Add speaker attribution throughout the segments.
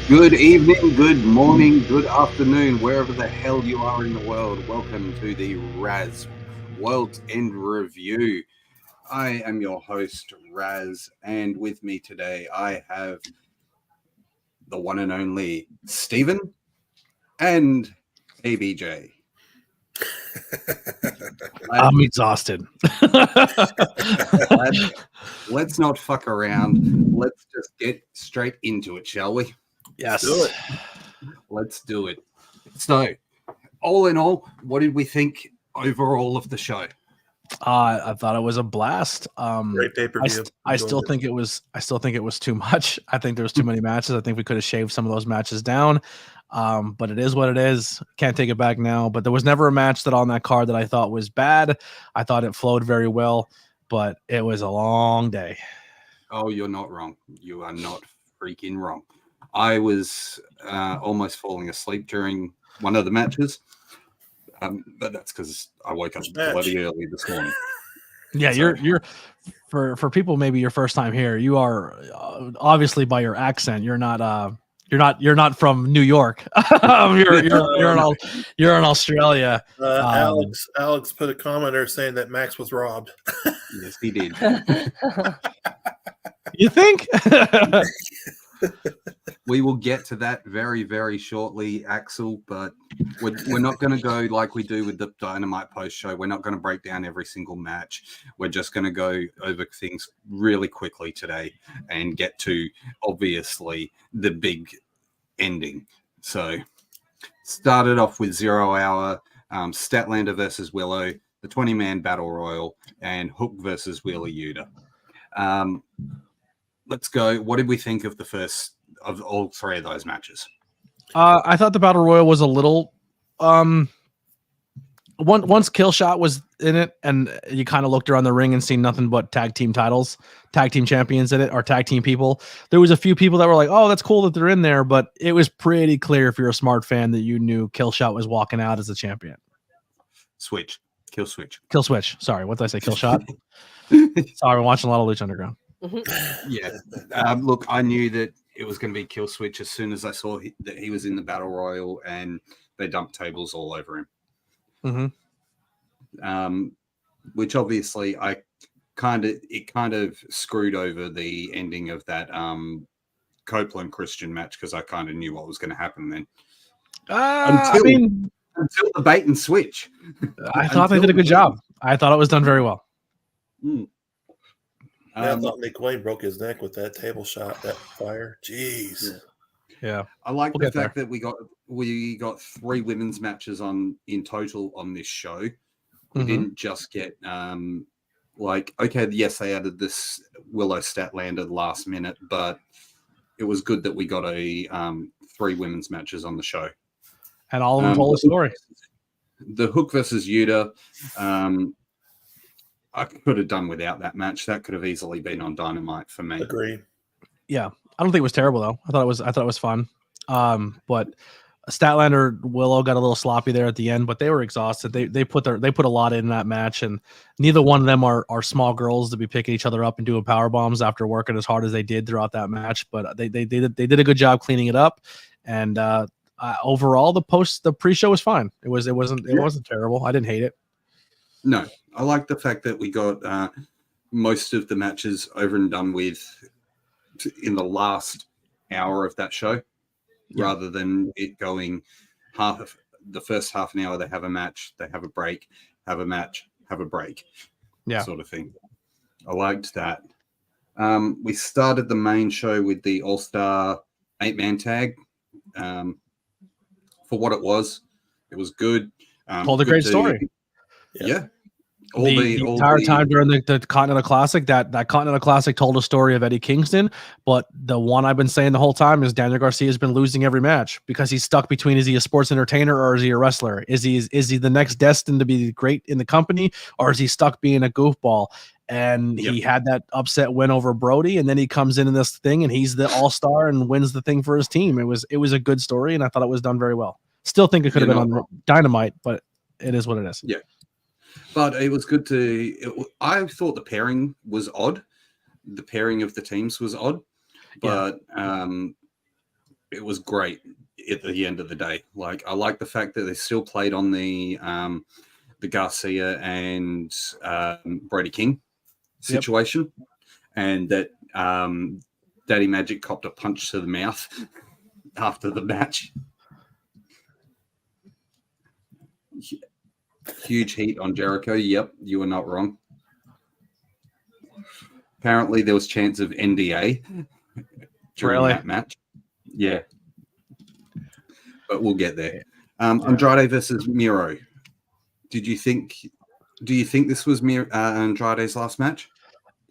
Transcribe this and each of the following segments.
Speaker 1: Good evening, good morning, good afternoon, wherever the hell you are in the world. Welcome to the Raz World's End Review. I am your host, Raz, and with me today I have the one and only Stephen and ABJ.
Speaker 2: I'm exhausted.
Speaker 1: Let's not fuck around. Let's just get straight into it, shall we?
Speaker 2: Yes.
Speaker 3: Do it.
Speaker 1: Let's do it. So, all in all, what did we think overall of the show?
Speaker 2: I thought it was a blast.
Speaker 3: Great pay-per-view.
Speaker 2: I still think it was too much. I think there was too many matches. I think we could have shaved some of those matches down. But it is what it is. Can't take it back now. But there was never a match that on that card that I thought was bad. I thought it flowed very well, but it was a long day.
Speaker 1: Oh, you're not wrong. You are not freaking wrong. I was almost falling asleep during one of the matches, but that's because I woke up bloody early this morning.
Speaker 2: Yeah,
Speaker 1: So-
Speaker 2: you're for people maybe your first time here. You are obviously by your accent. You're not from New York. you're in Australia.
Speaker 3: Alex put a commenter saying that Max was robbed.
Speaker 1: Yes, he did.
Speaker 2: You think?
Speaker 1: We will get to that very, very shortly, Axel, but we're not going to go like we do with the Dynamite post show. We're not going to break down every single match. We're just going to go over things really quickly today and get to, obviously, the big ending. So, started off with 0 Hour, Statlander versus Willow, the 20-man Battle Royal, and Hook versus Wheeler Yuta. Let's go. What did we think of the first of all three of those matches?
Speaker 2: I thought the Battle Royal was a little once Killshot was in it and you kind of looked around the ring and seen nothing but tag team titles, tag team champions in it, or tag team people. There was a few people that were like, oh, that's cool that they're in there, but it was pretty clear if you're a smart fan that you knew Killshot was walking out as a champion.
Speaker 1: Kill switch.
Speaker 2: Sorry, what did I say? Killshot? Sorry, I'm watching a lot of Lucha Underground.
Speaker 1: Yeah. Look, I knew that it was going to be Kill Switch as soon as I saw that he was in the Battle Royal and they dumped tables all over him.
Speaker 2: Mm-hmm.
Speaker 1: Which obviously it kind of screwed over the ending of that Copeland Christian match because I kind of knew what was going to happen then. Until the bait and switch.
Speaker 2: I thought they did a good job. I thought it was done very well.
Speaker 3: I thought Nick Wayne broke his neck with that table shot, that fire. Jeez.
Speaker 2: Yeah.
Speaker 1: I like the fact that we got 3 women's matches in total on this show. We didn't just get yes, they added this Willow Statlander last minute, but it was good that we got a 3 women's matches on the show.
Speaker 2: And all of them told a story.
Speaker 1: The Hook versus Yuta, I could have done without that match. That could have easily been on Dynamite for me.
Speaker 3: Agree.
Speaker 2: Yeah, I don't think it was terrible though. I thought it was fun. But Statlander Willow got a little sloppy there at the end, but they were exhausted. They put a lot in that match, and neither one of them are small girls to be picking each other up and doing power bombs after working as hard as they did throughout that match. But they did a good job cleaning it up, and overall the pre-show was fine. It wasn't terrible. I didn't hate it.
Speaker 1: No, I like the fact that we got most of the matches over and done with in the last hour of that show, rather than it going the first half an hour. They have a match, they have a break, have a match, have a break, sort of thing. I liked that. We started the main show with the All-Star 8-man tag. For what it was good.
Speaker 2: Told a great story.
Speaker 1: Yeah.
Speaker 2: The entire time during the Continental Classic, that Continental Classic told a story of Eddie Kingston, but the one I've been saying the whole time is Daniel Garcia has been losing every match because he's stuck between, is he a sports entertainer or is he a wrestler? Is he the next destined to be great in the company, or is he stuck being a goofball? And he had that upset win over Brody, and then he comes in this thing and he's the all-star and wins the thing for his team. It was a good story, and I thought it was done very well. Still think it could have been on Dynamite, but it is what it is.
Speaker 1: Yeah. But it was good I thought the pairing was odd. The pairing of the teams was odd. But it was great at the end of the day. Like, I like the fact that they still played on the Garcia and Brody King situation, and that Daddy Magic copped a punch to the mouth after the match. Huge heat on Jericho. Yep, you were not wrong. Apparently, there was chance of NDA during that match. Yeah, but we'll get there. Andrade versus Miro. Do you think this was Andrade's last match?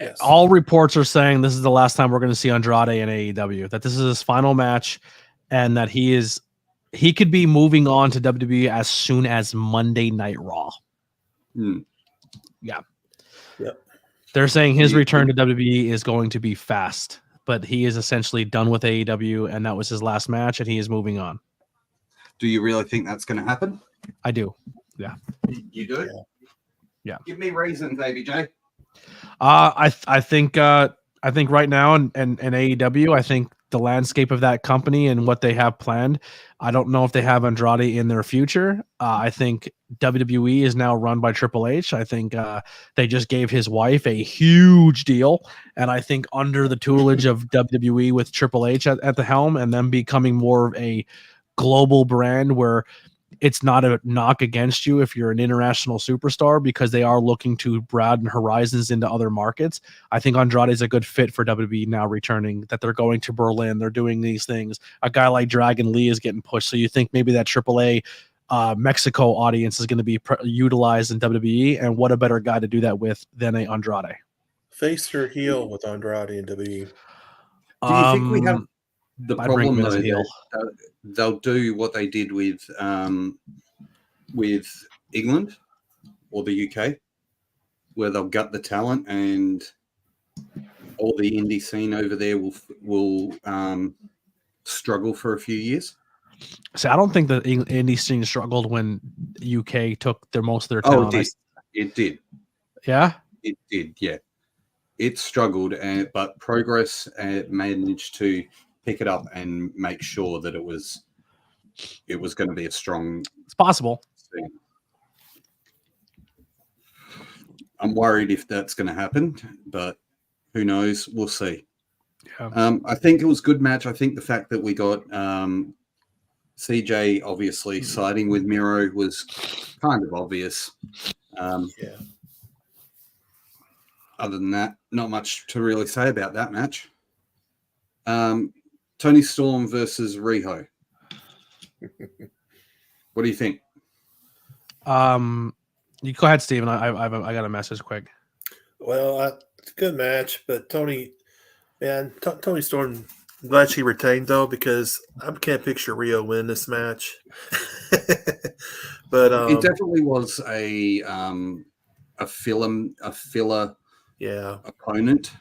Speaker 3: Yes.
Speaker 2: All reports are saying this is the last time we're going to see Andrade in AEW. That this is his final match, and that he could be moving on to WWE as soon as Monday Night Raw. Yeah.
Speaker 3: Yep.
Speaker 2: They're saying his return to WWE is going to be fast, but he is essentially done with AEW, and that was his last match, and he is moving on.
Speaker 1: Do you really think that's going to happen?
Speaker 2: I do. Yeah.
Speaker 1: You do?
Speaker 2: Yeah.
Speaker 1: Give me reasons, ABJ.
Speaker 2: I think right now in AEW, I think the landscape of that company and what they have planned, I don't know if they have Andrade in their future. I think WWE is now run by Triple H. I think they just gave his wife a huge deal, and I think under the tutelage of WWE with Triple H at the helm, and them becoming more of a global brand where it's not a knock against you if you're an international superstar, because they are looking to broaden horizons into other markets. I think Andrade is a good fit for WWE now returning, that they're going to Berlin. They're doing these things. A guy like Dragon Lee is getting pushed. So you think maybe that AAA Mexico audience is going to be utilized in WWE, and what a better guy to do that with than a Andrade.
Speaker 3: Face or heel with Andrade and WWE?
Speaker 1: Do you think we have the problem though
Speaker 2: that
Speaker 1: they'll do what they did with England or the UK, where they'll gut the talent and all the indie scene over there will struggle for a few years?
Speaker 2: So I don't think the indie scene struggled when UK took most of their talent.
Speaker 1: Oh, it did.
Speaker 2: Yeah?
Speaker 1: It did, yeah. It struggled, but Progress managed to pick it up and make sure that it was going to be a strong.
Speaker 2: It's possible.
Speaker 1: Thing. I'm worried if that's going to happen, but who knows? We'll see. Yeah. I think it was a good match. I think the fact that we got CJ obviously siding with Miro was kind of obvious.
Speaker 3: Yeah.
Speaker 1: Other than that, not much to really say about that match. Tony Storm versus Riho. What do you think?
Speaker 2: You go ahead, Steven. I got a message quick.
Speaker 3: Well, it's a good match, but Tony Storm, I'm glad she retained though, because I can't picture Rio win this match. But
Speaker 1: it definitely was a filler opponent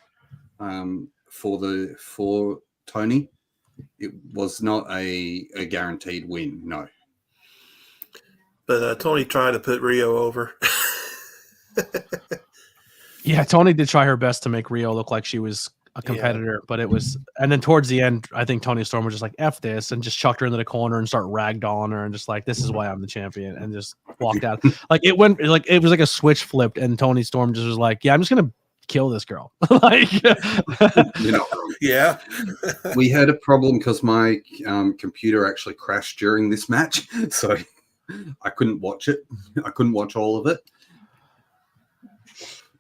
Speaker 1: for Tony. It was not a guaranteed win, no.
Speaker 3: But Tony tried to put Rio over.
Speaker 2: Yeah, Tony did try her best to make Rio look like she was a competitor, but it was, and then towards the end, I think Tony Storm was just like, F this, and just chucked her into the corner and start ragdolling her and just like, this is why I'm the champion, and just walked out. Like it was like a switch flipped, and Tony Storm just was like, yeah, I'm just going to kill this girl. Like,
Speaker 3: yeah.
Speaker 1: We had a problem because my computer actually crashed during this match, so I couldn't watch it. I couldn't watch all of it.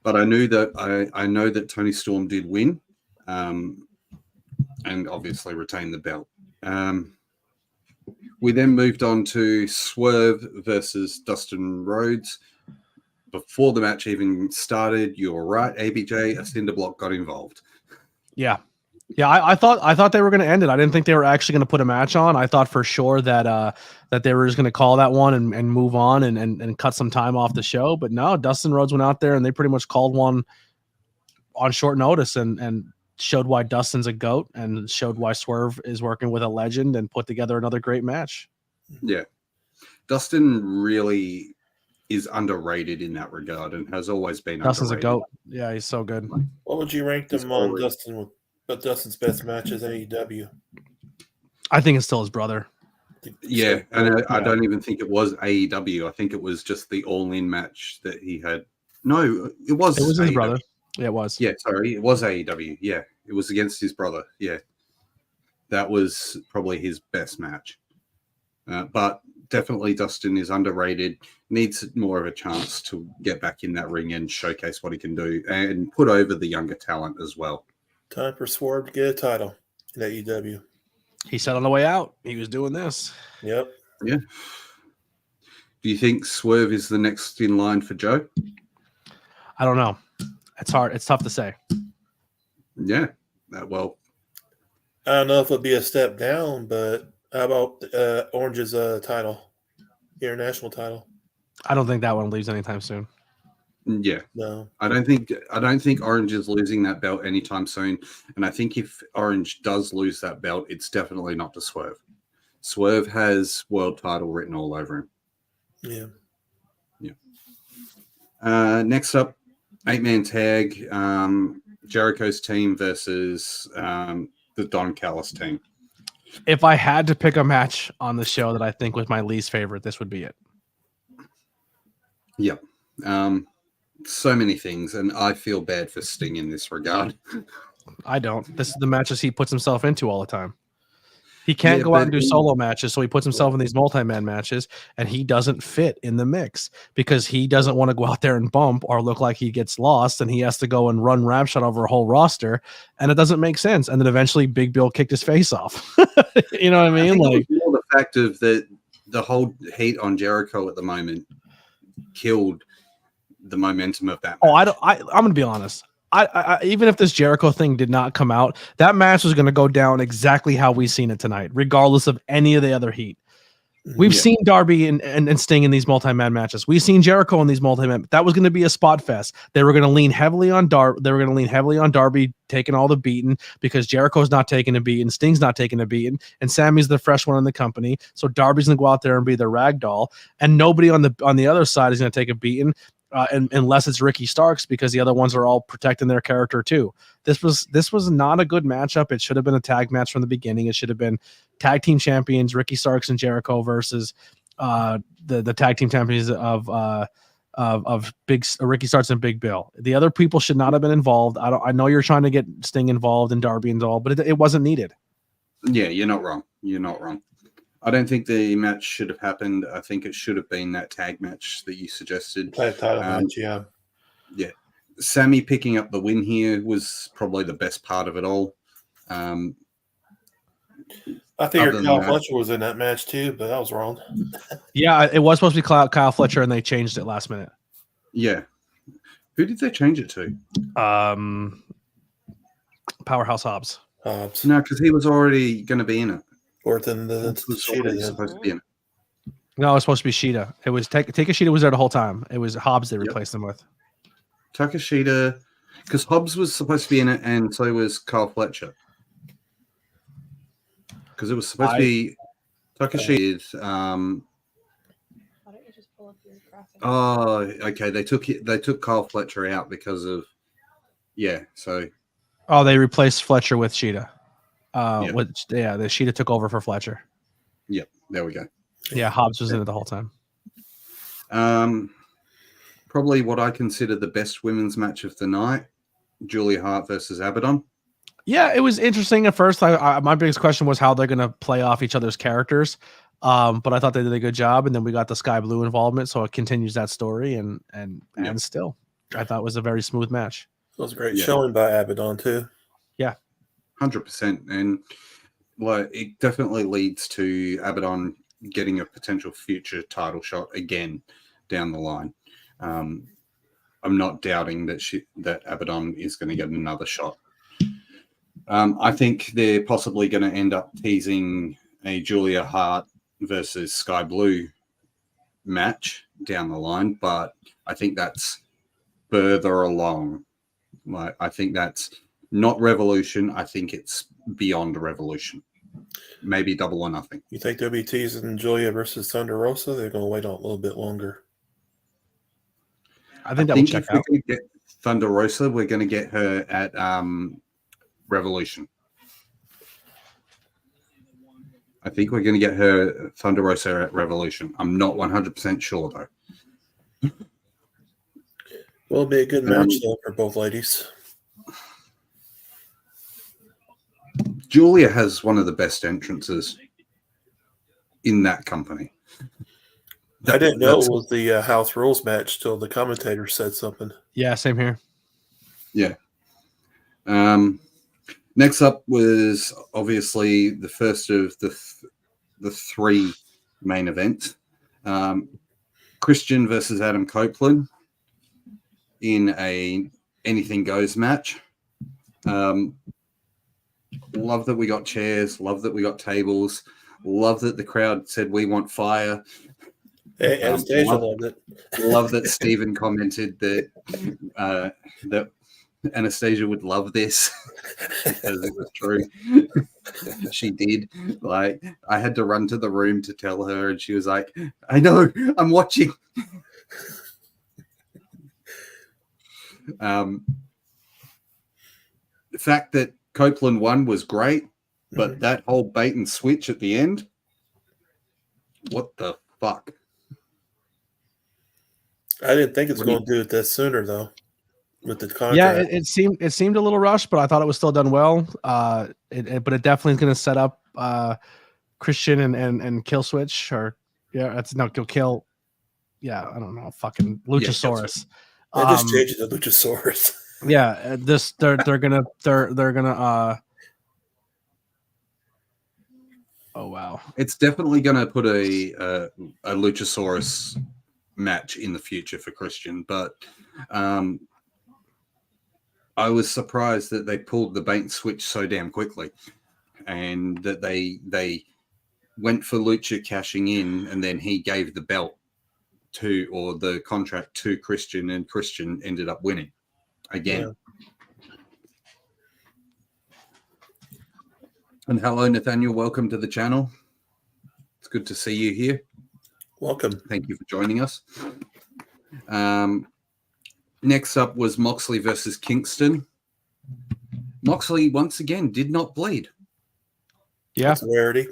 Speaker 1: But I knew that I know that Tony Storm did win, and obviously retained the belt. We then moved on to Swerve versus Dustin Rhodes. Before the match even started, you were right, ABJ, a cinder block got involved.
Speaker 2: Yeah. I thought they were going to end it. I didn't think they were actually going to put a match on. I thought for sure that they were just going to call that one and move on and cut some time off the show. But no, Dustin Rhodes went out there and they pretty much called one on short notice and showed why Dustin's a GOAT and showed why Swerve is working with a legend and put together another great match.
Speaker 1: Yeah. Dustin really is underrated in that regard and has always been
Speaker 2: Dustin's
Speaker 1: underrated.
Speaker 2: a GOAT. Yeah, he's so good.
Speaker 3: What would you rank them on Dustin's best matches in AEW?
Speaker 2: I think it's still his brother.
Speaker 1: Yeah, and I don't even think it was AEW. I think it was just the all-in match that he had. No, it was.
Speaker 2: It was his
Speaker 1: AEW.
Speaker 2: brother. Yeah, it was.
Speaker 1: Yeah, sorry, it was AEW. Yeah, it was against his brother. Yeah, that was probably his best match. But definitely Dustin is underrated. Needs more of a chance to get back in that ring and showcase what he can do and put over the younger talent as well.
Speaker 3: Time for Swerve to get a title in AEW.
Speaker 2: He said on the way out, he was doing this.
Speaker 3: Yep.
Speaker 1: Yeah. Do you think Swerve is the next in line for Joe?
Speaker 2: I don't know. It's hard. It's tough to say.
Speaker 1: Yeah. Well,
Speaker 3: I don't know if it'll be a step down, but how about Orange's title, international title?
Speaker 2: I don't think that one leaves anytime soon.
Speaker 1: yeah.
Speaker 3: No.
Speaker 1: I don't think Orange is losing that belt anytime soon. And I think if Orange does lose that belt, it's definitely not to Swerve. Swerve has world title written all over him.
Speaker 3: Yeah.
Speaker 1: Next up, 8-man tag, Jericho's team versus the Don Callis team.
Speaker 2: If I had to pick a match on the show that I think was my least favorite, this would be it.
Speaker 1: Yep. So many things, and I feel bad for Sting in this regard.
Speaker 2: I don't. This is the matches he puts himself into all the time. He can't
Speaker 1: Yeah,
Speaker 2: go out
Speaker 1: but
Speaker 2: and do solo matches, so he puts himself in these multi-man matches, and he doesn't fit in the mix because he doesn't want to go out there and bump or look like he gets lost, and he has to go and run Ramshot over a whole roster, and it doesn't make sense. And then eventually Big Bill kicked his face off. You know what I mean?
Speaker 1: think
Speaker 2: Like,
Speaker 1: it was more the fact of the whole heat on Jericho at the moment killed the momentum of that match.
Speaker 2: I'm gonna be honest. I even if this Jericho thing did not come out, that match was going to go down exactly how we've seen it tonight, regardless of any of the other heat. We've seen Darby and Sting in these multi-man matches. We've seen Jericho in these multi-man. That was going to be a spot fest. They were going to lean heavily on Darby taking all the beating because Jericho's not taking a beating, Sting's not taking a beating, and Sammy's the fresh one in the company. So Darby's going to go out there and be the rag doll, and nobody on the other side is going to take a beating. Unless it's Ricky Starks, because the other ones are all protecting their character too. This was not a good matchup. It should have been a tag match from the beginning. It should have been tag team champions Ricky Starks and Jericho versus the tag team champions of Ricky Starks and Big Bill. The other people should not have been involved. I know you're trying to get Sting involved and Darby involved, but it wasn't needed.
Speaker 1: Yeah, you're not wrong. You're not wrong. I don't think the match should have happened. I think it should have been that tag match that you suggested.
Speaker 3: Tag title match, yeah.
Speaker 1: Yeah. Sammy picking up the win here was probably the best part of it all.
Speaker 3: I figured Kyle Fletcher was in that match too, but that was wrong.
Speaker 2: Yeah, it was supposed to be Kyle Fletcher, and they changed it last minute.
Speaker 1: Yeah. Who did they change it to?
Speaker 2: Powerhouse Hobbs.
Speaker 1: No, because he was already going to be in it.
Speaker 3: Or then Sheeta
Speaker 1: supposed to be in it.
Speaker 2: No, it was supposed to be Sheeta. It was Takeshita was there the whole time. It was Hobbs they replaced him with.
Speaker 1: Takeshita, because Hobbs was supposed to be in it, and so was Kyle Fletcher. Because it was supposed to be Takeshita.
Speaker 4: Why don't you just pull up your graphic?
Speaker 1: Oh, okay. They took Kyle Fletcher out because of So
Speaker 2: they replaced Fletcher with Sheeta. The Sheeta took over for Fletcher.
Speaker 1: Yep, there we go.
Speaker 2: Yeah, Hobbs was in it the whole time.
Speaker 1: Probably what I consider the best women's match of the night: Julia Hart versus Abaddon.
Speaker 2: Yeah, it was interesting at first. My biggest question was how they're going to play off each other's characters, but I thought they did a good job. And then we got the Sky Blue involvement, so it continues that story. And still, I thought it was a very smooth match.
Speaker 3: It was a great showing by Abaddon too.
Speaker 1: 100%, and it definitely leads to Abaddon getting a potential future title shot again down the line. I'm not doubting that Abaddon is going to get another shot. I think they're possibly going to end up teasing a Julia Hart versus Sky Blue match down the line, but I think that's further along. I think that's not Revolution. I think it's beyond Revolution. Maybe Double or Nothing.
Speaker 3: You think they'll be teasing Julia versus Thunder Rosa? They're going to wait a little bit longer.
Speaker 2: I think that will check out.
Speaker 1: If we get Thunder Rosa, we're going to get her at Revolution. I think we're going to get her Thunder Rosa at Revolution. I'm not 100% sure though.
Speaker 3: Will be a good match though for both ladies.
Speaker 1: Julia has one of the best entrances in that company.
Speaker 3: I didn't know it was the House Rules match till the commentator said something.
Speaker 2: Yeah, same here.
Speaker 1: Yeah. Next up was obviously the first of the three main events. Christian versus Adam Copeland in a anything goes match. Love that we got chairs. Love that we got tables. Love that the crowd said we want fire.
Speaker 3: Hey, Anastasia loved it.
Speaker 1: Love that Stephen commented that that Anastasia would love this because it was true. She did. Like, I had to run to the room to tell her, and she was like, "I know, I'm watching." The fact that Copeland won was great, but that whole bait and switch at the end, what the fuck?
Speaker 3: I didn't think it's going to do it that sooner though. With the contract.
Speaker 2: Yeah, it seemed a little rushed, but I thought it was still done well. But it definitely is going to set up Christian and Kill Switch, or Kill. Yeah, I don't know, fucking Luchasaurus.
Speaker 3: I just changed it to Luchasaurus.
Speaker 2: Yeah, they're gonna. Oh wow!
Speaker 1: It's definitely going to put a Luchasaurus match in the future for Christian, but I was surprised that they pulled the bait and switch so damn quickly, and that they went for Lucha cashing in, and then he gave the belt to, or the contract to Christian, and Christian ended up winning again. Yeah. And hello, Nathaniel. Welcome to the channel. It's good to see you here.
Speaker 3: Welcome.
Speaker 1: Thank you for joining us. Next up was Moxley versus Kingston. Moxley, once again, did not bleed.
Speaker 2: Yeah.
Speaker 3: That's a rarity.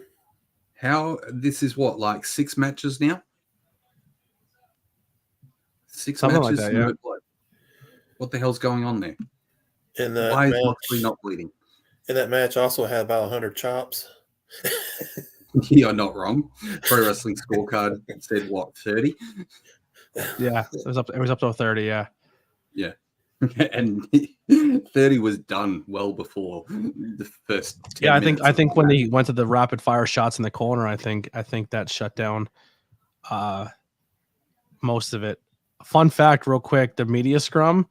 Speaker 1: How, this is what, like 6 matches now? 6
Speaker 2: Something
Speaker 1: matches,
Speaker 2: like that,
Speaker 1: no
Speaker 2: yeah.
Speaker 1: blood. What the hell's going on there?
Speaker 3: And
Speaker 1: why is Moxley not bleeding?
Speaker 3: And that match also had about 100 chops.
Speaker 1: You're not wrong. Pro Wrestling Scorecard said what, 30?
Speaker 2: Yeah, it was up to 30. Yeah.
Speaker 1: Yeah, and 30 was done well before the first. 10
Speaker 2: yeah, I think when they went to the rapid fire shots in the corner, I think that shut down most of it. Fun fact, real quick: the media scrum,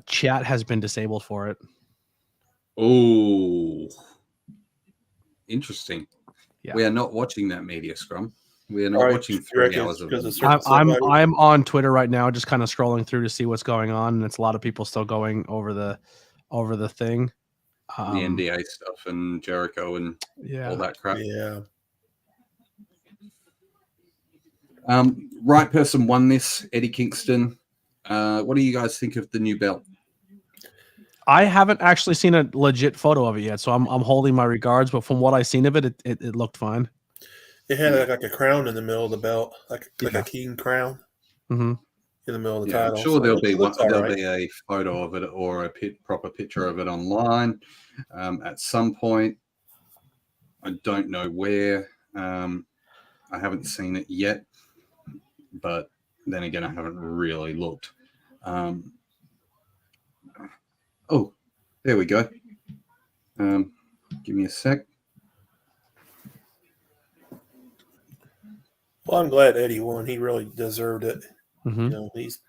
Speaker 2: chat has been disabled for it.
Speaker 1: Oh, interesting.
Speaker 2: Yeah.
Speaker 1: We are not watching that media scrum. We are not watching 3 hours of it.
Speaker 2: I'm on Twitter right now, just kind of scrolling through to see what's going on, and it's a lot of people still going over the thing,
Speaker 1: the NDA stuff and Jericho and all that crap.
Speaker 3: Yeah.
Speaker 1: Right person won this, Eddie Kingston. What do you guys think of the new belt?
Speaker 2: I haven't actually seen a legit photo of it yet, so I'm holding my regards. But from what I've seen of it, it looked fine.
Speaker 3: It had like a crown in the middle of the belt, like a king crown in the middle of the title.
Speaker 1: I'm sure there'll be a photo of it or a proper picture of it online at some point. I don't know where. I haven't seen it yet, but then again, I haven't really looked. Oh, there we go. Give me a sec.
Speaker 3: Well, I'm glad Eddie won. He really deserved it.
Speaker 2: Mm-hmm.
Speaker 3: You know, he's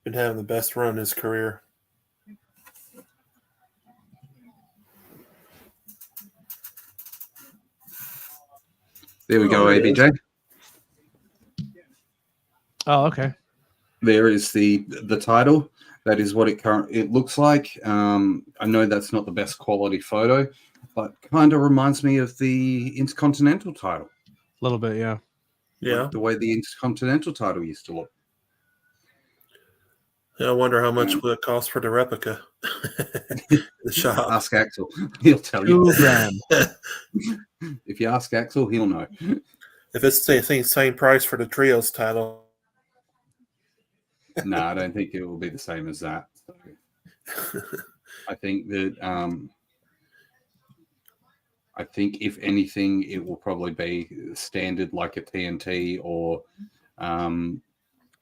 Speaker 3: been having the best run in his career.
Speaker 1: There we go, ABJ.
Speaker 2: Oh, okay.
Speaker 1: There is the title. That is what it looks like. I know that's not the best quality photo, but kind of reminds me of the Intercontinental title.
Speaker 2: A little bit, yeah.
Speaker 3: Yeah.
Speaker 1: Like the way the Intercontinental title used to look.
Speaker 3: I wonder how much would it cost for the replica. The shop.
Speaker 1: Ask Axel. He'll tell you.
Speaker 2: $2,000.
Speaker 1: If you ask Axel, he'll know.
Speaker 3: If it's the same price for the trios title.
Speaker 1: No, I don't think it will be the same as that. So I think that I think if anything, it will probably be standard like a TNT or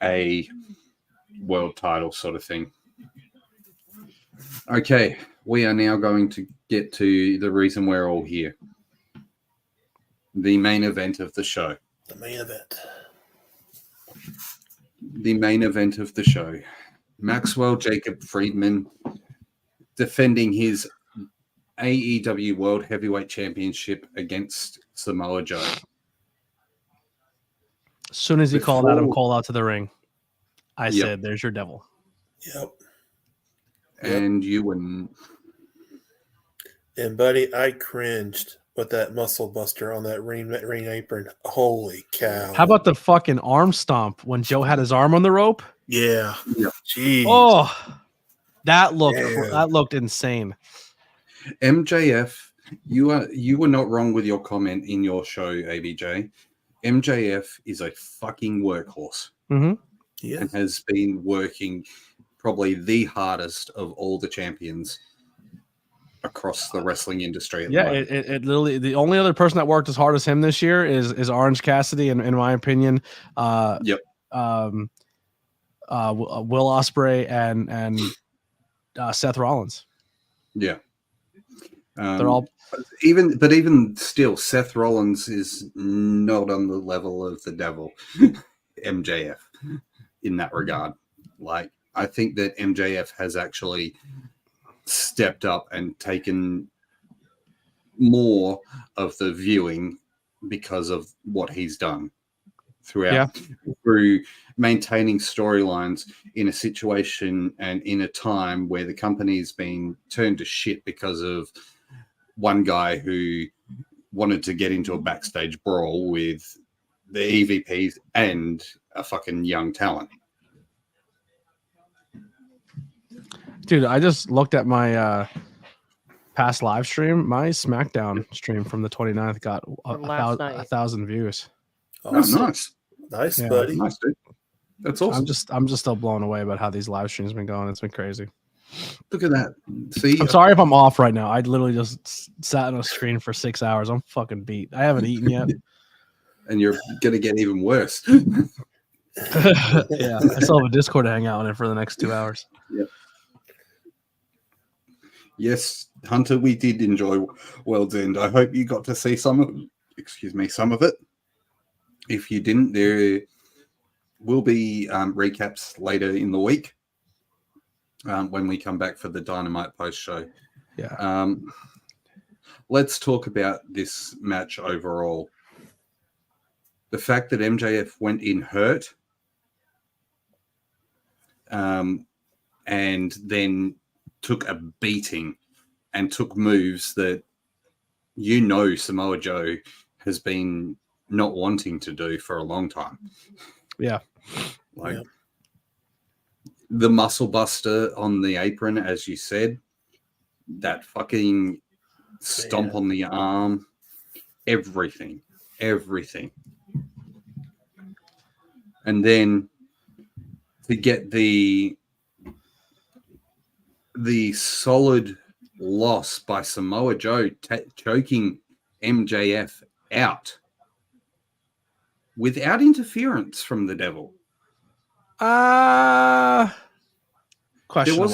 Speaker 1: a world title sort of thing. Okay, we are now going to get to the reason we're all here. The main event of the show.
Speaker 3: The main event.
Speaker 1: The main event of the show. Maxwell Jacob Friedman defending his AEW World Heavyweight Championship against Samoa Joe.
Speaker 2: As soon as he called
Speaker 1: Before-
Speaker 2: Adam Cole out to the ring, I
Speaker 1: Yep.
Speaker 2: said, "There's your devil."
Speaker 3: Yep.
Speaker 1: And you wouldn't.
Speaker 3: And buddy, I cringed with that muscle buster on that ring apron. Holy cow!
Speaker 2: How about the fucking arm stomp when Joe had his arm on the rope?
Speaker 3: Yeah?
Speaker 1: Yep.
Speaker 3: Jeez.
Speaker 2: Oh, that
Speaker 3: Damn.
Speaker 2: looked insane.
Speaker 1: MJF, you were not wrong with your comment in your show, ABJ. MJF is a fucking workhorse
Speaker 2: Mm-hmm.
Speaker 3: Yeah.
Speaker 1: and has been working probably the hardest of all the champions across the wrestling industry. At the
Speaker 2: Yeah,
Speaker 1: moment.
Speaker 2: it literally, the only other person that worked as hard as him this year is Orange Cassidy, in my opinion.
Speaker 1: Yep.
Speaker 2: Will Ospreay and Seth Rollins.
Speaker 1: Yeah.
Speaker 2: They're all
Speaker 1: even still, Seth Rollins is not on the level of the devil, MJF, in that regard. Like, I think that MJF has actually stepped up and taken more of the viewing because of what he's done throughout, through maintaining storylines in a situation and in a time where the company's been turned to shit because of one guy who wanted to get into a backstage brawl with the EVPs and a fucking young talent.
Speaker 2: Dude, I just looked at my past live stream. My SmackDown stream from the 29th got
Speaker 5: From last night.
Speaker 2: 1,000 views.
Speaker 1: Oh,
Speaker 3: Awesome.
Speaker 1: nice.
Speaker 3: Nice,
Speaker 2: Yeah.
Speaker 3: buddy.
Speaker 1: Nice, dude. That's awesome.
Speaker 2: I'm just still blown away about how these live streams been going. It's been crazy.
Speaker 1: Look at that. See,
Speaker 2: I'm sorry if I'm off right now. I literally just sat on a screen for 6 hours. I'm fucking beat. I haven't eaten yet.
Speaker 1: and you're going to get even worse.
Speaker 2: Yeah, I still have a Discord to hang out in it for the next 2 hours.
Speaker 1: Yes, Hunter, we did enjoy World's End. I hope you got to see some of it. If you didn't, there will be recaps later in the week when we come back for the Dynamite post show.
Speaker 2: Yeah.
Speaker 1: Let's talk about this match overall. The fact that MJF went in hurt and then took a beating and took moves that Samoa Joe has been not wanting to do for a long time.
Speaker 2: Yeah.
Speaker 1: Like
Speaker 3: Yeah.
Speaker 1: the muscle buster on the apron, as you said, that fucking stomp on the arm, everything. And then to get the solid loss by Samoa Joe choking MJF out without interference from the devil.
Speaker 2: Questionable.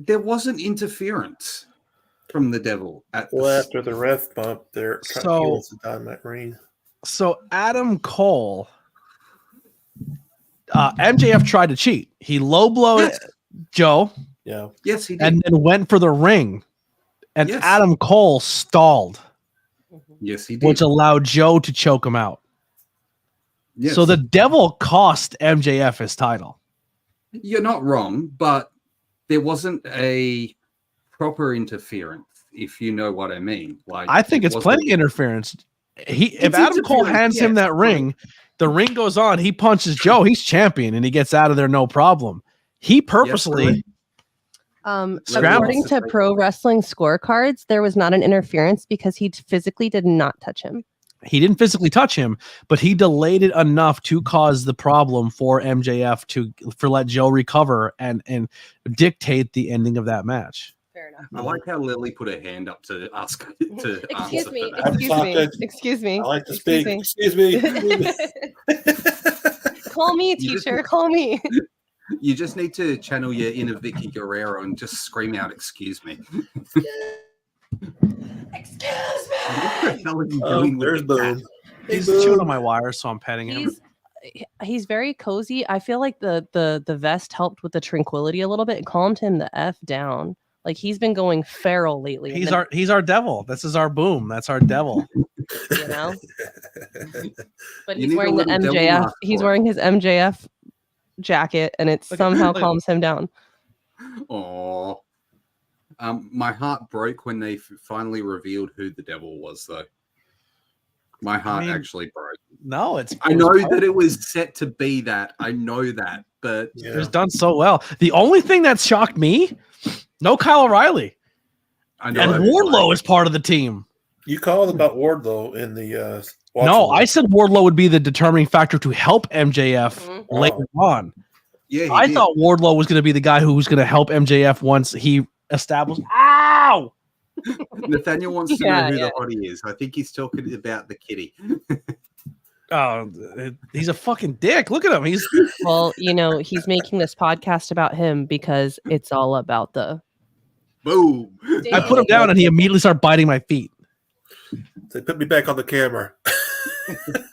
Speaker 1: There wasn't interference from the devil at
Speaker 3: Well, after the ref bump, they're trying
Speaker 2: So-
Speaker 3: to wants to Dynamite ring.
Speaker 2: So Adam Cole, MJF tried to cheat. He low blowed
Speaker 1: Yes.
Speaker 2: Joe
Speaker 3: Yeah.
Speaker 1: Yes, he did.
Speaker 2: and then went for the ring. And
Speaker 1: Yes.
Speaker 2: Adam Cole stalled,
Speaker 1: Yes, he did.
Speaker 2: which allowed Joe to choke him out.
Speaker 1: Yes.
Speaker 2: So the devil cost MJF his title.
Speaker 1: You're not wrong, but there wasn't a proper interference, if you know what I mean. Like,
Speaker 2: I think
Speaker 1: it
Speaker 2: it's
Speaker 1: wasn't-
Speaker 2: plenty interference. If
Speaker 1: It's
Speaker 2: Adam Cole
Speaker 1: interference,
Speaker 2: hands him
Speaker 1: yes,
Speaker 2: that ring, the ring goes on, he punches Joe, he's champion, and he gets out of there no problem. He purposely
Speaker 4: According to Pro Wrestling Scorecards, there was not an interference because he physically did not touch him.
Speaker 2: he didn't physically touch him, but he delayed it enough to cause the problem for MJF for let Joe recover and dictate the ending of that match.
Speaker 4: Fair enough.
Speaker 1: I like how Lily put her hand up to ask to
Speaker 4: Excuse
Speaker 1: answer
Speaker 4: me.
Speaker 1: for that.
Speaker 4: Excuse me. Excuse me.
Speaker 3: I like to
Speaker 4: Excuse
Speaker 3: speak.
Speaker 4: me.
Speaker 3: Excuse me.
Speaker 4: Call me,
Speaker 1: You just-
Speaker 4: teacher. Call me.
Speaker 1: You just need to channel your inner Vicky Guerrero and just scream out, "Excuse me."
Speaker 4: Excuse
Speaker 1: What the hell are you
Speaker 3: Oh,
Speaker 1: doing with
Speaker 3: there's
Speaker 1: the
Speaker 3: Boom.
Speaker 1: cat?
Speaker 2: He's
Speaker 3: Boom.
Speaker 2: chewing on my wires, so I'm petting him.
Speaker 4: He's very cozy. I feel like the vest helped with the tranquility a little bit. It calmed him the F down. Like he's been going feral lately. and
Speaker 2: He's our devil. This is our Boom. That's our devil.
Speaker 4: you know. But
Speaker 1: You
Speaker 4: he's
Speaker 1: need a
Speaker 4: wearing the
Speaker 1: little devil
Speaker 4: MJF.
Speaker 1: mask
Speaker 4: He's
Speaker 1: for it.
Speaker 4: wearing his MJF jacket, and it
Speaker 2: Look at-
Speaker 4: somehow
Speaker 2: look at-
Speaker 4: calms him down.
Speaker 1: Oh, my heart broke when they finally revealed who the devil was, though. My heart
Speaker 2: mean,
Speaker 1: actually broke.
Speaker 2: No,
Speaker 1: I know that it was set to be that. I know that, but
Speaker 3: Yeah.
Speaker 2: It was done so well. The only thing that shocked me, no Kyle O'Reilly.
Speaker 1: I know.
Speaker 2: And Wardlow is part of the team.
Speaker 3: You called about Wardlow in the
Speaker 2: No, I said Wardlow would be the determining factor to help MJF
Speaker 4: Mhm.
Speaker 2: later on.
Speaker 1: Yeah, he
Speaker 2: I
Speaker 1: did.
Speaker 2: thought Wardlow was going to be the guy who was going to help MJF once he established. Ow!
Speaker 1: Nathaniel wants to
Speaker 4: Yeah,
Speaker 1: know who
Speaker 4: yeah.
Speaker 1: the hottie is. I think he's talking about the kitty.
Speaker 2: Oh, he's a fucking dick. Look at him. He's
Speaker 4: Well, you know, he's making this podcast about him because it's all about the.
Speaker 1: Boom.
Speaker 2: I put him down and he immediately started biting my feet.
Speaker 3: They put me back on the camera.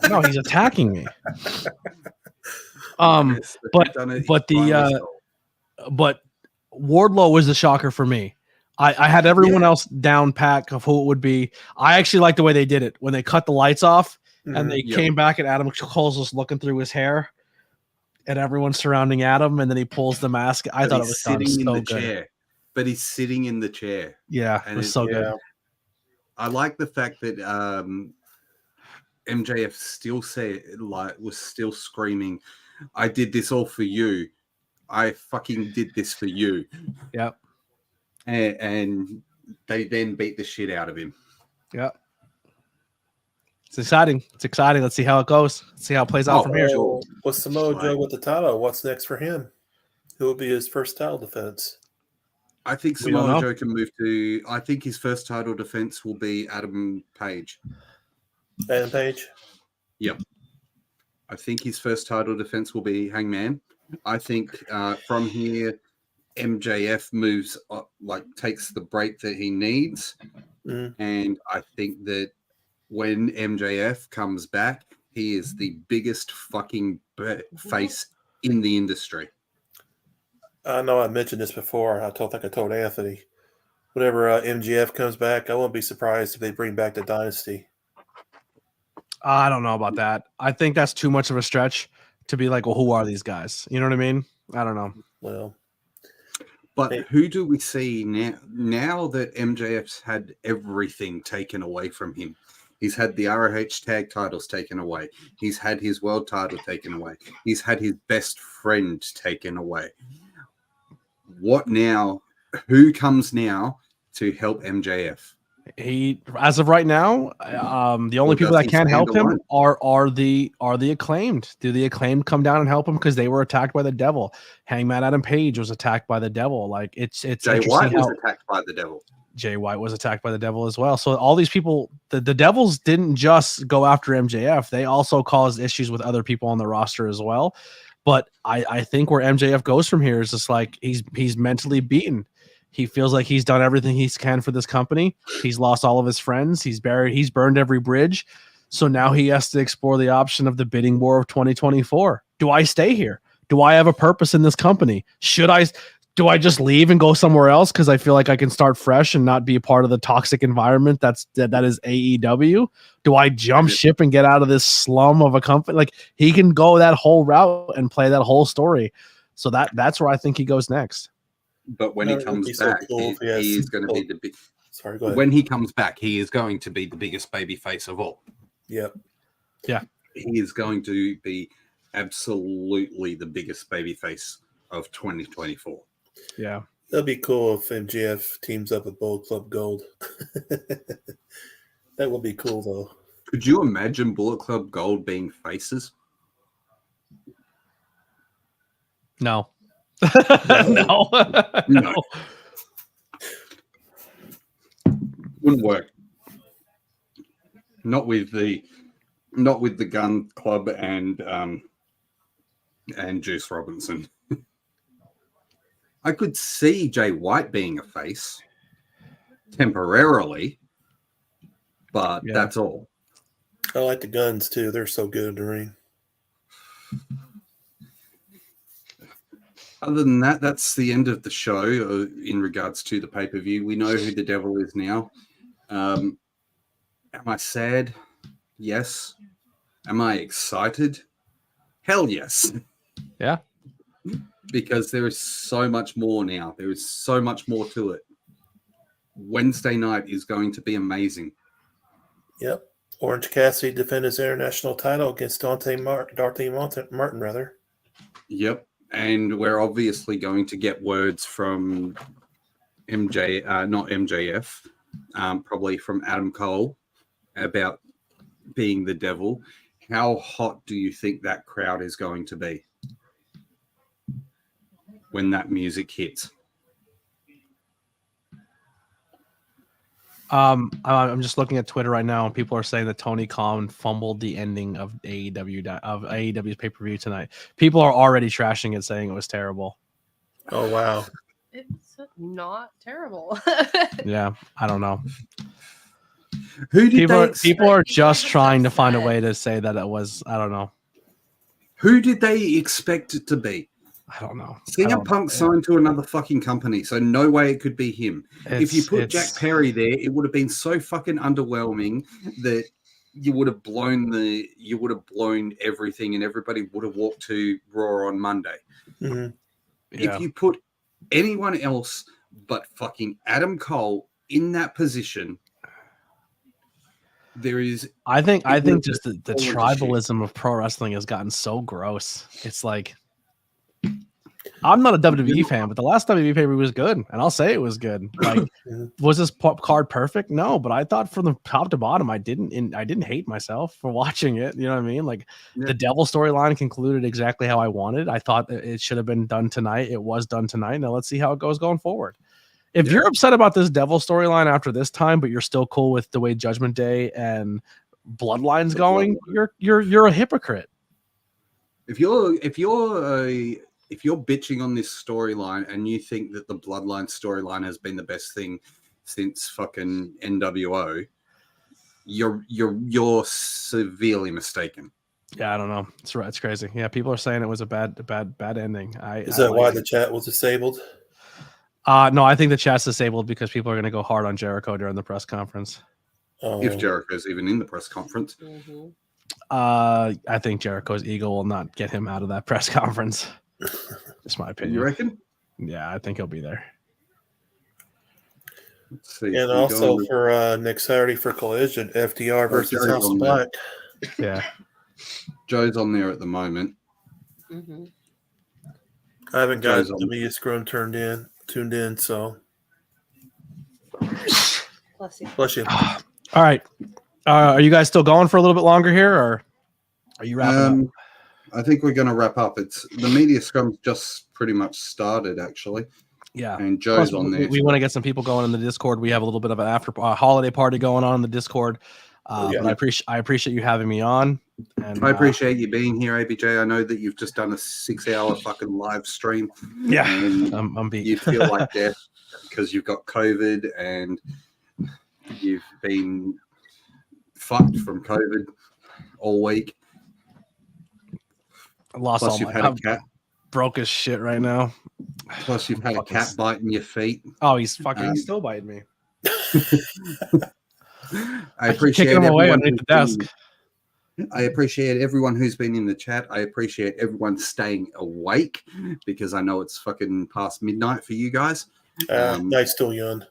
Speaker 2: No, he's attacking me. But Wardlow was the shocker for me. I had everyone else down pack of who it would be. I actually like the way they did it when they cut the lights off and they
Speaker 1: Yep.
Speaker 2: came back and Adam Cole's just looking through his hair and everyone's surrounding Adam and then he pulls the mask. I
Speaker 1: But
Speaker 2: thought it
Speaker 1: he's
Speaker 2: was done
Speaker 1: sitting in
Speaker 2: so
Speaker 1: the
Speaker 2: good.
Speaker 1: chair. But he's sitting in the chair.
Speaker 2: Yeah, it
Speaker 1: And
Speaker 2: was
Speaker 1: it-
Speaker 2: so good.
Speaker 3: Yeah.
Speaker 1: I like the fact that MJF still was still screaming, "I did this all for you. I fucking did this for you."
Speaker 2: Yep.
Speaker 1: And they then beat the shit out of him.
Speaker 2: Yep. It's exciting. It's exciting. Let's see how it goes. Let's see how it plays out from here.
Speaker 3: So, what's Samoa Joe with the title? What's next for him? Who will be his first title defense?
Speaker 1: I think
Speaker 2: We don't
Speaker 1: Samoa
Speaker 2: know.
Speaker 1: Joe can move to. I think his first title defense will be Adam Page.
Speaker 3: Adam Page?
Speaker 1: I think his first title defense will be Hangman. I think from here, MJF moves takes the break that he needs,
Speaker 3: Mhm.
Speaker 1: and I think that when MJF comes back, he is the biggest fucking face in the industry.
Speaker 3: I know I mentioned this before. I think I told Anthony. Whenever MGF comes back, I won't be surprised if they bring back the Dynasty.
Speaker 2: I don't know about that. I think that's too much of a stretch to be like, well, who are these guys? You know what I mean? I don't know.
Speaker 3: Well,
Speaker 1: But
Speaker 3: Hey.
Speaker 1: who do we see now? Now that MJF's had everything taken away from him, he's had the ROH tag titles taken away. He's had his world title taken away. He's had his best friend taken away. What now? Who comes now to help MJF?
Speaker 2: He, as of right now, the only
Speaker 1: Or
Speaker 2: people
Speaker 1: does
Speaker 2: that
Speaker 1: he
Speaker 2: can
Speaker 1: stand
Speaker 2: help him
Speaker 1: alone?
Speaker 2: are the acclaimed. Do the acclaimed come down and help him because they were attacked by the devil? Hangman Adam Page was attacked by the devil. Like it's
Speaker 1: Jay
Speaker 2: interesting
Speaker 1: White was
Speaker 2: how
Speaker 1: attacked by the devil.
Speaker 2: Jay White was attacked by the devil as well. So all these people, the Devils didn't just go after MJF; they also caused issues with other people on the roster as well. But I think where MJF goes from here is just like he's mentally beaten. He feels like he's done everything he can for this company. He's lost all of his friends. He's burned every bridge. So now he has to explore the option of the bidding war of 2024. Do I stay here? Do I have a purpose in this company? Do I just leave and go somewhere else because I feel like I can start fresh and not be a part of the toxic environment that is AEW? Do I jump ship and get out of this slum of a company? Like he can go that whole route and play that whole story. So that's where I think he goes next.
Speaker 1: But when
Speaker 3: No,
Speaker 1: he
Speaker 3: it would
Speaker 1: comes
Speaker 3: be so
Speaker 1: back,
Speaker 3: cool if he
Speaker 1: he
Speaker 3: has
Speaker 1: is going to be
Speaker 3: both.
Speaker 1: the big.
Speaker 3: sorry, go ahead.
Speaker 1: When he comes back, he is going to be the biggest baby face of all.
Speaker 3: Yep.
Speaker 1: He is going to be absolutely the biggest baby face of 2024.
Speaker 2: Yeah.
Speaker 3: That'd be cool if MJF teams up with Bullet Club Gold. That would be cool, though.
Speaker 1: Could you imagine Bullet Club Gold being faces?
Speaker 2: No.
Speaker 3: No.
Speaker 2: No.
Speaker 1: Wouldn't work. Not with the Gun Club and Juice Robinson. I could see Jay White being a face temporarily, but
Speaker 2: Yeah.
Speaker 1: that's all.
Speaker 3: I like the Guns, too. They're so good in the ring.
Speaker 1: Other than that, that's the end of the show in regards to the pay-per-view. We know who the devil is now. Am I sad? Yes. Am I excited? Hell yes.
Speaker 2: Yeah.
Speaker 1: Because there is so much more now. There is so much more to it. Wednesday night is going to be amazing.
Speaker 3: Yep. Orange Cassidy defend his international title against Dante Martin, rather.
Speaker 1: Yep. And we're obviously going to get words from not MJF, probably from Adam Cole about being the devil. How hot do you think that crowd is going to be when that music hits?
Speaker 2: I'm just looking at Twitter right now, and people are saying that Tony Khan fumbled the ending of AEW's pay-per-view tonight. People are already trashing it, saying it was terrible.
Speaker 3: Oh, wow.
Speaker 4: It's not terrible.
Speaker 2: Yeah, I don't know.
Speaker 1: Who did
Speaker 2: People are just trying to find a way to say that it was. I don't know.
Speaker 1: Who did they expect it to be?
Speaker 2: I don't know.
Speaker 1: CM Punk signed to another fucking company, so no way it could be him. If you put Jack Perry there, it would have been so fucking underwhelming that you would have blown everything, and everybody would have walked to Raw on Monday.
Speaker 3: Mm-hmm.
Speaker 2: Yeah.
Speaker 1: If you put anyone else but fucking Adam Cole in that position, there is.
Speaker 2: I think just the tribalism of pro wrestling has gotten so gross. It's like, I'm not a WWE fan, but the last WWE pay-per-view was good, and I'll say it was good. Like, was this card perfect? No, but I thought from the top to bottom, I didn't hate myself for watching it. You know what I mean? Like, the Devil storyline concluded exactly how I wanted. I thought it should have been done tonight. It was done tonight. Now let's see how it goes going forward. If you're upset about this Devil storyline after this time, but you're still cool with the way Judgment Day and Bloodline's going, you're a hypocrite.
Speaker 1: If you're bitching on this storyline and you think that the Bloodline storyline has been the best thing since fucking NWO, you're severely mistaken.
Speaker 2: Yeah, I don't know. It's crazy. Yeah, people are saying it was a bad ending.
Speaker 3: Is that why the chat was disabled?
Speaker 2: No, I think the chat's disabled because people are going to go hard on Jericho during the press conference.
Speaker 1: If Jericho's even in the press conference.
Speaker 4: Mm-hmm.
Speaker 2: I think Jericho's ego will not get him out of that press conference. That's my opinion.
Speaker 1: You reckon?
Speaker 2: Yeah, I think he'll be there.
Speaker 1: Let's see.
Speaker 3: And also for next Saturday for Collision, FDR versus House of Black.
Speaker 2: Yeah.
Speaker 1: Joe's on there at the moment.
Speaker 4: Mm-hmm.
Speaker 3: I haven't got the media scrum tuned in, so.
Speaker 4: Bless you.
Speaker 3: Bless you.
Speaker 2: All right. Are you guys still going for a little bit longer here, or are you wrapping up?
Speaker 1: I think we're going to wrap up. It's the media scrum just pretty much started, actually.
Speaker 2: Yeah.
Speaker 1: And Joe's
Speaker 2: Plus,
Speaker 1: on there.
Speaker 2: We want to get some people going in the Discord. We have a little bit of an after holiday party going on in the Discord. But I appreciate you having me on. And
Speaker 1: I appreciate you being here, ABJ. I know that you've just done a 6-hour fucking live stream.
Speaker 2: Yeah.
Speaker 1: And
Speaker 2: I'm beat.
Speaker 1: you feel like death because you've got COVID and you've been fucked from COVID all week.
Speaker 2: I lost
Speaker 1: Plus,
Speaker 2: all my cat. Broke as shit right now.
Speaker 1: Plus, you've had a cat biting your feet.
Speaker 2: Oh, he's still biting me.
Speaker 1: I appreciate
Speaker 2: kicking him away underneath the desk.
Speaker 1: I appreciate everyone who's been in the chat. I appreciate everyone staying awake because I know it's fucking past midnight for you guys.
Speaker 3: Night's still young.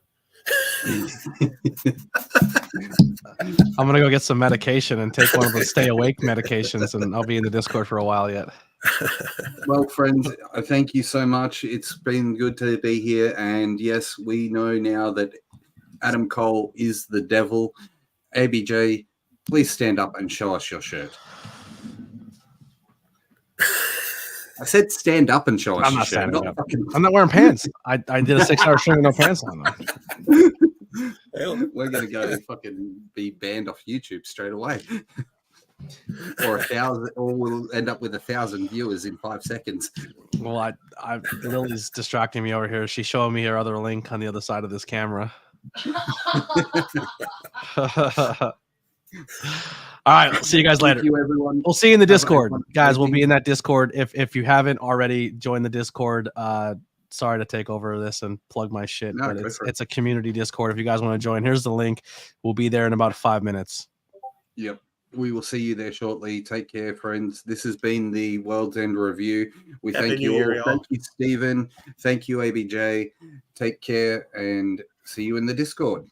Speaker 2: I'm gonna go get some medication and take one of the stay awake medications, and I'll be in the Discord for a while yet.
Speaker 1: Well, friends, I thank you so much. It's been good to be here. And yes, we know now that Adam Cole is the devil. ABJ, please stand up and show us your shirt. I said stand up and show us
Speaker 2: I'm
Speaker 1: your
Speaker 2: not
Speaker 1: shirt.
Speaker 2: standing up.
Speaker 1: Fucking...
Speaker 2: I'm not wearing pants. I did a 6-hour stream with no pants on.
Speaker 1: We're going to go fucking be banned off YouTube straight away. Or 1,000, or we'll end up with 1,000 viewers in 5 seconds.
Speaker 2: Well, Lily's distracting me over here. She's showing me her other link on the other side of this camera. All right, see you guys later.
Speaker 1: Thank you, everyone.
Speaker 2: We'll see you in the Discord,
Speaker 1: Have a-
Speaker 2: guys. We'll be in that Discord. If you haven't already joined the Discord, sorry to take over this and plug my shit,
Speaker 1: No,
Speaker 2: but
Speaker 1: go for it.
Speaker 2: it's a community Discord. If you guys want to join, here's the link. We'll be there in about 5 minutes.
Speaker 1: Yep. We will see you there shortly. Take care, friends. This has been the World's End Review. We
Speaker 3: Happy
Speaker 1: thank
Speaker 3: New
Speaker 1: you
Speaker 3: Year,
Speaker 1: all.
Speaker 3: y'all.
Speaker 1: Thank you, Stephen. Thank you, ABJ. Take care and see you in the Discord.